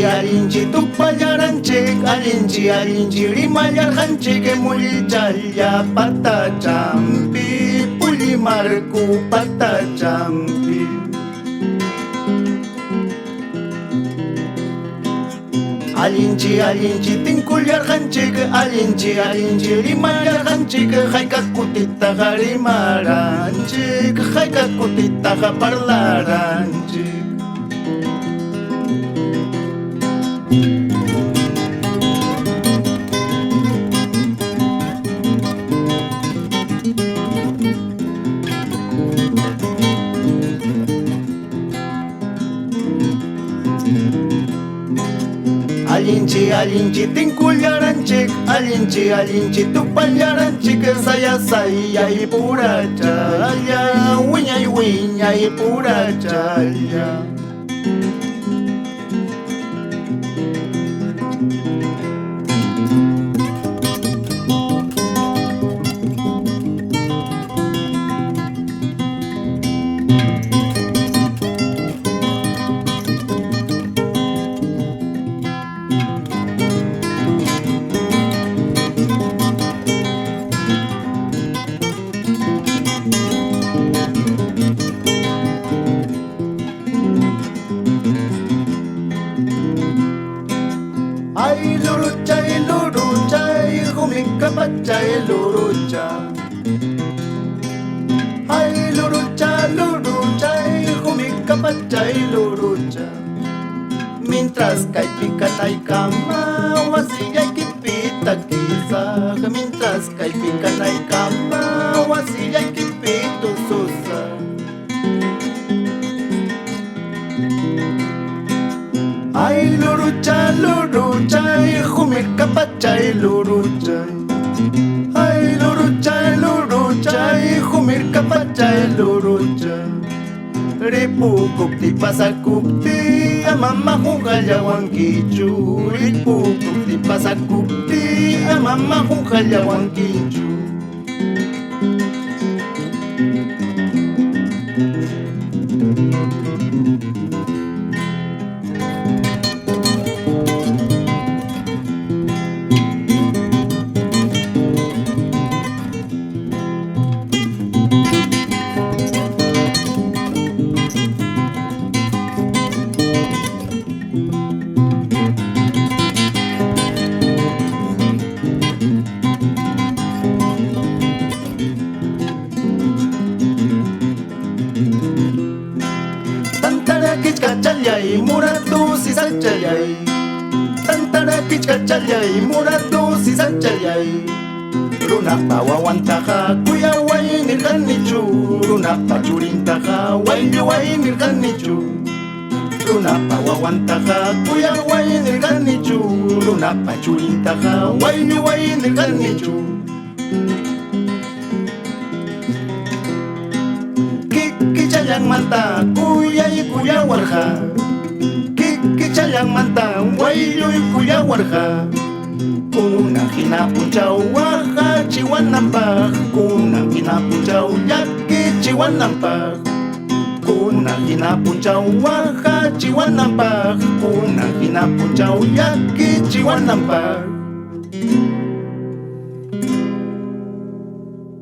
Allinchi tupallaranchik, allinchi rimallarqanchik mulchalla patachampi, pulimarku patachampi. Allinchi tinkullarqanchik, allinchi rimallarqanchik, haykakutitaqa rimaranchik, haykakutitaqa parlaranchik. Allinchi tinkullaranchik, allinchi tupallaranchik, saya y pura chaya, wiña y pura chaya. Mientras cae pica y cama, wasilla y pita quizá. Mientras cae pica y cama, wasilla y pito sosa. Ay lurucha, hijo mi capacha y lurucha. Ay lurucha, hijo mi capacha y lurucha. Ripukukti pasakukti, amama jungalla wankichu. Ripukukti pasakukti, amama jungalla wankichu. Cachallay, muratu si sachallay. Tantara kichkachallay, muratu si sachallay. Runapa wawantaja, kuyaway nirganichu. Runapa churintaja, waylluway nirganichu. Runapa wawantaja, kuyaway nirganichu. Runapa churintaja, waylluway nirganichu. Kichayang manta, kuyawarja. Kichayang manta, wayluy kuyawarja. Kunang hinapuchaw waja, chiwanampaj. Kunang hinapuchaw yaki, chiwanampaj. Kunang hinapuchaw waja, chiwanampaj. Kunang hinapuchaw yaki, chiwanampaj.